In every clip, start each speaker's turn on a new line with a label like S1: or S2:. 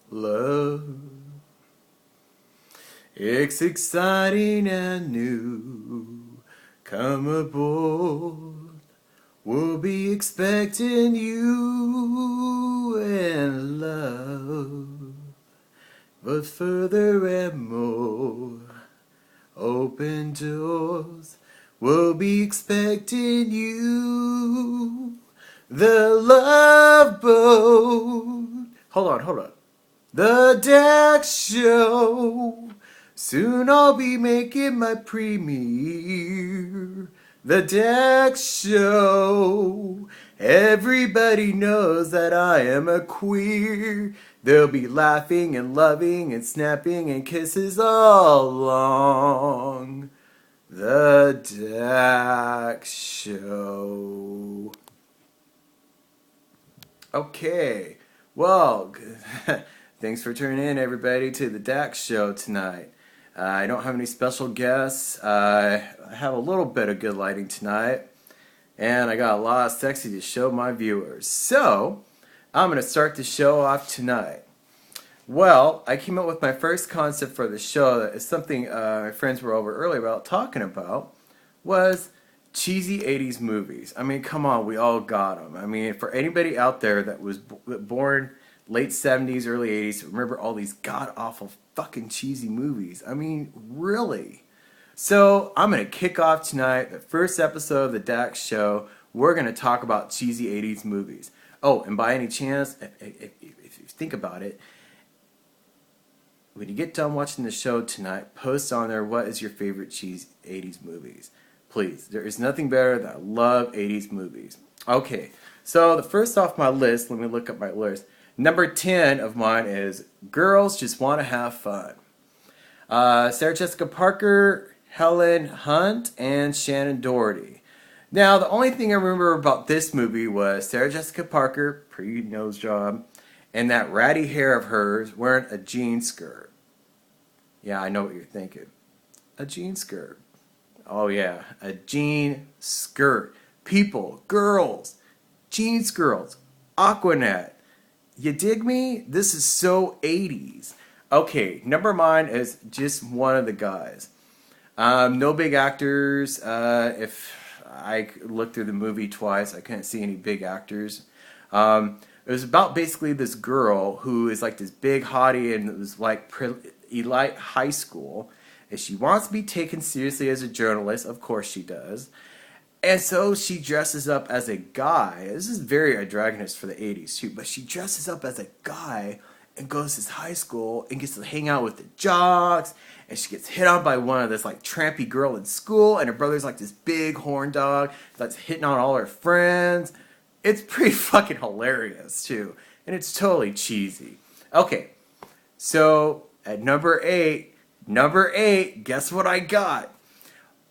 S1: love. It's exciting and new. Come aboard. We'll be expecting you and love. But further and more open doors. We'll be expecting you. The Love Boat. Hold on. The Dax Show. Soon I'll be making my premiere. The Dax Show. Everybody knows that I am a queer. They'll be laughing and loving and snapping and kisses all along. The Dax Show. Okay, well, thanks for tuning in, everybody, to the Dax Show tonight. I don't have any special guests. I have a little bit of good lighting tonight, and I got a lot of sexy to show my viewers. So, I'm going to start the show off tonight. Well, I came up with my first concept for the show. That is something my friends were over earlier about talking about, was cheesy 80s movies. I mean, come on, we all got them. I mean, for anybody out there that was born late 70s, early 80s, remember all these god-awful fucking cheesy movies. I mean, really. So, I'm going to kick off tonight, the first episode of the Dax Show. We're going to talk about cheesy 80s movies. Oh, and by any chance, if you think about it, when you get done watching the show tonight, post on there what is your favorite cheesy 80s movies. Please, there is nothing better than I love 80s movies. Okay, so the first off my list, let me look up my list. Number 10 of mine is Girls Just Want to Have Fun. Sarah Jessica Parker, Helen Hunt, and Shannon Doherty. Now, the only thing I remember about this movie was Sarah Jessica Parker, pretty nose job, and that ratty hair of hers wearing a jean skirt. Yeah, I know what you're thinking. A jean skirt. Oh yeah, a jean skirt. People, girls, jean skirts, Aquanet. You dig me? This is so 80s. Okay, number mine is just one of the guys. No big actors. If I looked through the movie twice, I couldn't see any big actors. It was about basically this girl who is like this big hottie and it was like elite high school. And she wants to be taken seriously as a journalist. Of course she does. And so she dresses up as a guy. This is very androgynous for the 80s too. But she dresses up as a guy and goes to this high school and gets to hang out with the jocks. And she gets hit on by one of this like trampy girl in school. And her brother's like this big horn dog that's hitting on all her friends. It's pretty fucking hilarious too. And it's totally cheesy. Okay, so at number 8, guess what I got?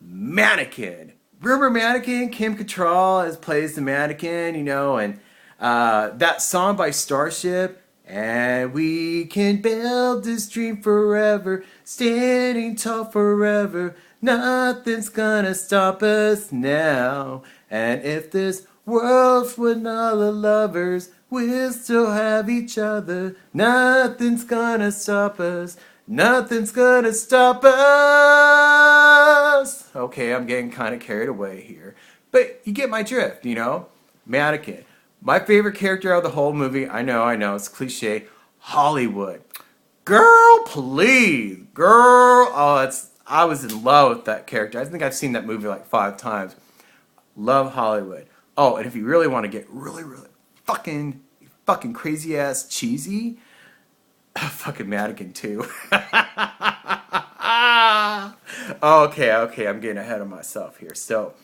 S1: Mannequin. Remember Mannequin? Kim Cattrall plays the mannequin, you know, and that song by Starship. And we can build this dream forever, standing tall forever. Nothing's gonna stop us now. And if this world's with all the lovers, we'll still have each other. Nothing's gonna stop us. Nothing's gonna stop us. Okay, I'm getting kind of carried away here. But you get my drift, you know? Mannequin. My favorite character of the whole movie, I know, it's cliche, Hollywood. Girl, please. Girl. Oh, I was in love with that character. I think I've seen that movie like 5 times. Love Hollywood. Oh, and if you really want to get really, really fucking crazy ass cheesy, fucking Mannequin too. Okay, I'm getting ahead of myself here. So,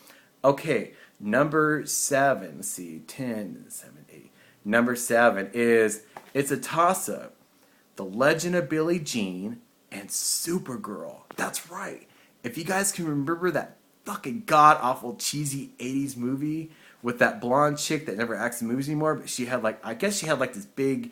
S1: okay, number 7. Let's see, 10, 7, 8. Number 7 is, it's a toss-up. The Legend of Billie Jean and Supergirl. That's right. If you guys can remember that fucking god-awful cheesy 80s movie with that blonde chick that never acts in movies anymore, but she had like, I guess she had like this big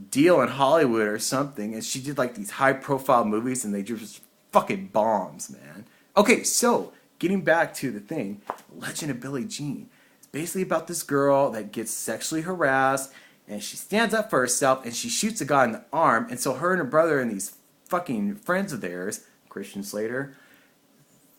S1: deal in Hollywood or something, and she did like these high-profile movies, and they just fucking bombs, man. Okay, so getting back to the thing, Legend of Billie Jean. It's basically about this girl that gets sexually harassed, and she stands up for herself, and she shoots a guy in the arm, and so her and her brother and these fucking friends of theirs, Christian Slater,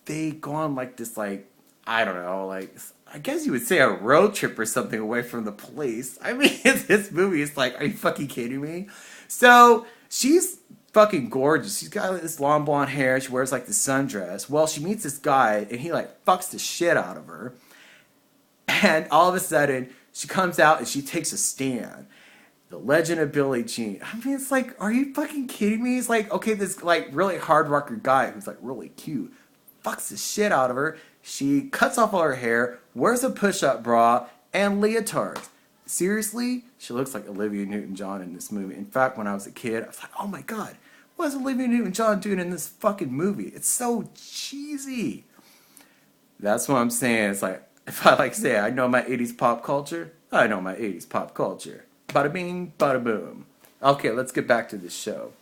S1: they go on like this, like, I don't know, like, I guess you would say a road trip or something away from the police. I mean, this movie is like, are you fucking kidding me? So, she's fucking gorgeous. She's got like, this long blonde hair. She wears like the sundress. Well, she meets this guy, and he like fucks the shit out of her. And all of a sudden, she comes out and she takes a stand. The Legend of Billie Jean. I mean, it's like, are you fucking kidding me? It's like, okay, this like really hard rocker guy who's like really cute fucks the shit out of her. She cuts off all her hair, wears a push-up bra, and leotards. Seriously, she looks like Olivia Newton-John in this movie. In fact, when I was a kid, I was like, oh my god, what is Olivia Newton-John doing in this fucking movie? It's so cheesy. That's what I'm saying. It's like, if I like say I know my 80s pop culture, I know my 80s pop culture. Bada bing, bada boom. Okay, let's get back to this show.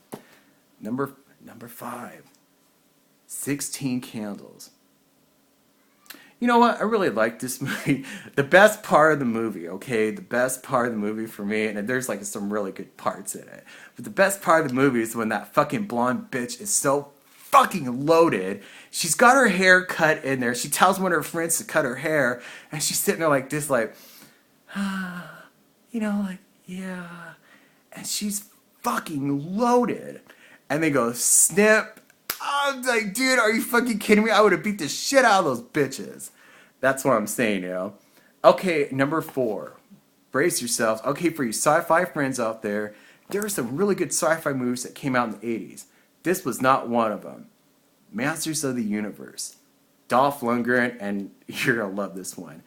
S1: Number 5. 16 Candles. You know what? I really like this movie. The best part of the movie, okay? The best part of the movie for me, and there's like some really good parts in it. But the best part of the movie is when that fucking blonde bitch is so fucking loaded. She's got her hair cut in there. She tells one of her friends to cut her hair, and she's sitting there like this, like, you know, like, yeah. And she's fucking loaded. And they go, snip. I'm like, dude, are you fucking kidding me? I would have beat the shit out of those bitches. That's what I'm saying, you know. Okay, number 4. Brace yourselves. Okay, for you sci-fi friends out there, there are some really good sci-fi movies that came out in the 80s. This was not one of them. Masters of the Universe. Dolph Lundgren, and you're going to love this one.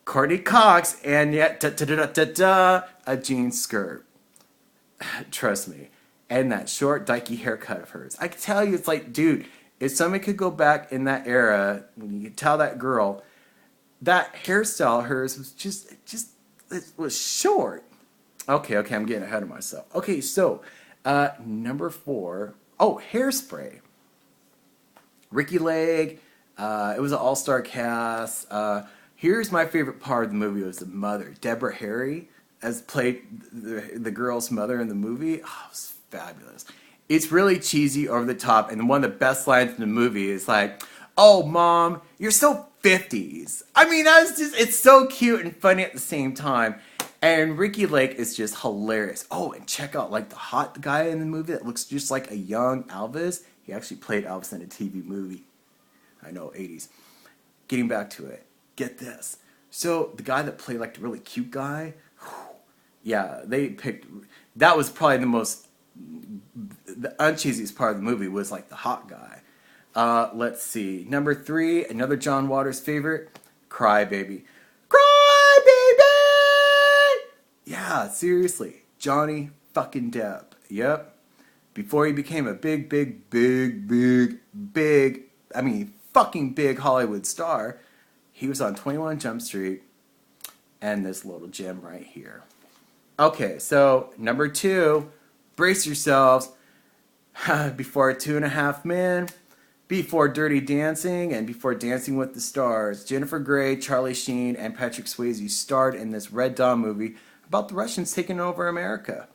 S1: Courtney Cox, and yet, a jean skirt. Trust me. And that short, dykey haircut of hers. I can tell you, it's like, dude, if somebody could go back in that era, when you could tell that girl, that hairstyle of hers was just, it was short. Okay, I'm getting ahead of myself. Okay, so, number 4, Hairspray. Ricky Lake, it was an all-star cast. Here's my favorite part of the movie was the mother, Deborah Harry, as played the girl's mother in the movie. Oh, it was fabulous. It's really cheesy, over the top, and one of the best lines in the movie is like, oh, Mom, you're so 50s. I mean, it's so cute and funny at the same time. And Ricky Lake is just hilarious. Oh, and check out, like, the hot guy in the movie that looks just like a young Elvis. He actually played Elvis in a TV movie. I know, 80s. Getting back to it. Get this. So, the guy that played, like, the really cute guy, yeah, they picked... That was probably the uncheesiest part of the movie was like the hot guy. Let's see. Number 3, another John Waters favorite, Cry Baby. Cry Baby! Yeah, seriously. Johnny fucking Depp. Yep. Before he became a big, fucking big Hollywood star, he was on 21 Jump Street and this little gem right here. Okay, so number 2, brace yourselves. Before 2.5 Men, before Dirty Dancing, and before Dancing with the Stars, Jennifer Grey, Charlie Sheen, and Patrick Swayze starred in this Red Dawn movie about the Russians taking over America.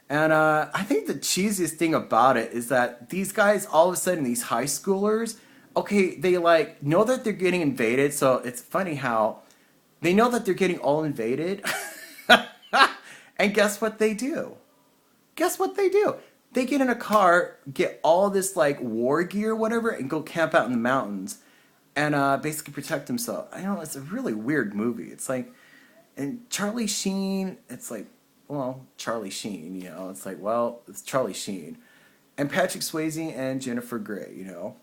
S1: And I think the cheesiest thing about it is that these guys, all of a sudden, these high schoolers, okay, they like know that they're getting invaded, so it's funny how they know that they're getting all invaded. And guess what they do? They get in a car, get all this like war gear, whatever, and go camp out in the mountains and basically protect themselves. I know, it's a really weird movie. It's like, and Charlie Sheen, it's like, well, Charlie Sheen, you know, it's like, well, it's Charlie Sheen. And Patrick Swayze and Jennifer Grey, you know.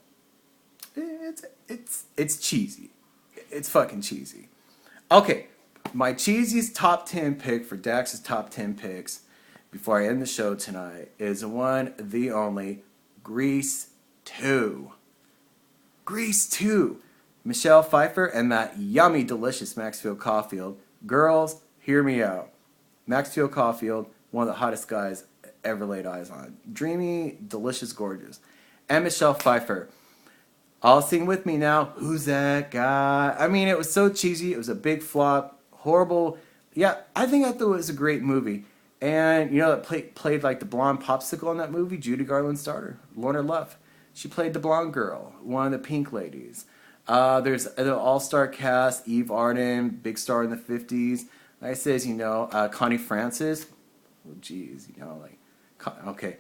S1: It's cheesy. It's fucking cheesy. Okay, my cheesiest top 10 pick for Dax's top 10 picks before I end the show tonight is the one, the only, Grease 2. Grease 2. Michelle Pfeiffer and that yummy, delicious Maxfield Caulfield. Girls, hear me out. Maxfield Caulfield, one of the hottest guys ever laid eyes on. Dreamy, delicious, gorgeous. And Michelle Pfeiffer. All sing with me now. Who's that guy? I mean, it was so cheesy. It was a big flop. Horrible Yeah, I thought it was a great movie. And you know that played like the blonde popsicle in that movie, Judy Garland's daughter, Lorna Luff. She played the blonde girl, one of the pink ladies. There's the all-star cast, Eve Arden, big star in the 50s. Like I says, Connie Francis. Oh, geez, okay.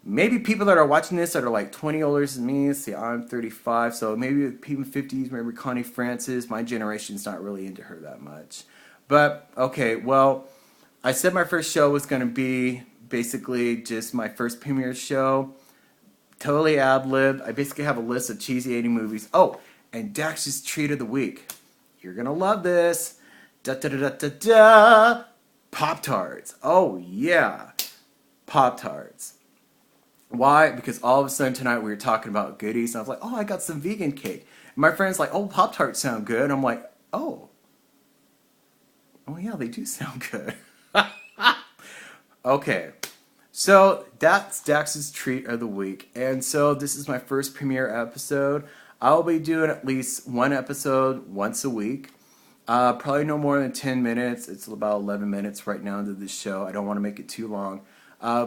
S1: Maybe people that are watching this that are like 20 older than me, see, I'm 35, so maybe people in 50s, maybe Connie Francis. My generation's not really into her that much. But, okay, well, I said my first show was going to be basically just my first premiere show. Totally ad-libbed. I basically have a list of cheesy 80 movies. Oh, and Dax's treat of the week. You're going to love this. Da-da-da-da-da-da. Pop-Tarts. Oh, yeah. Pop-Tarts. Why? Because all of a sudden tonight we were talking about goodies, and I was like, oh, I got some vegan cake. And my friend's like, oh, Pop-Tarts sound good. And I'm like, oh yeah, they do sound good. Okay, so that's Dax's treat of the week. And so this is my first premiere episode. I'll be doing at least one episode once a week. Probably no more than 10 minutes. It's about 11 minutes right now into this show. I don't want to make it too long.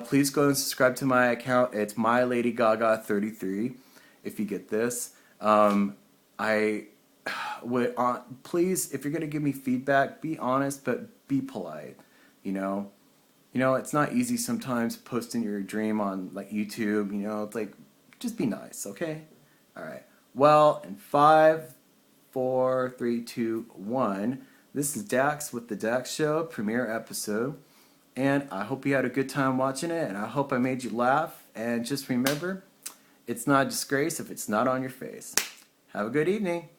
S1: Please go and subscribe to my account. It's MyLadyGaga33 if you get this. I would please, if you're going to give me feedback, be honest, but be polite. It's not easy sometimes posting your dream on like YouTube. It's like, just be nice, okay? All right. Well, in 5, 4, 3, 2, 1. This is Dax with the Dax Show premiere episode. And I hope you had a good time watching it, and I hope I made you laugh. And just remember, it's not a disgrace if it's not on your face. Have a good evening.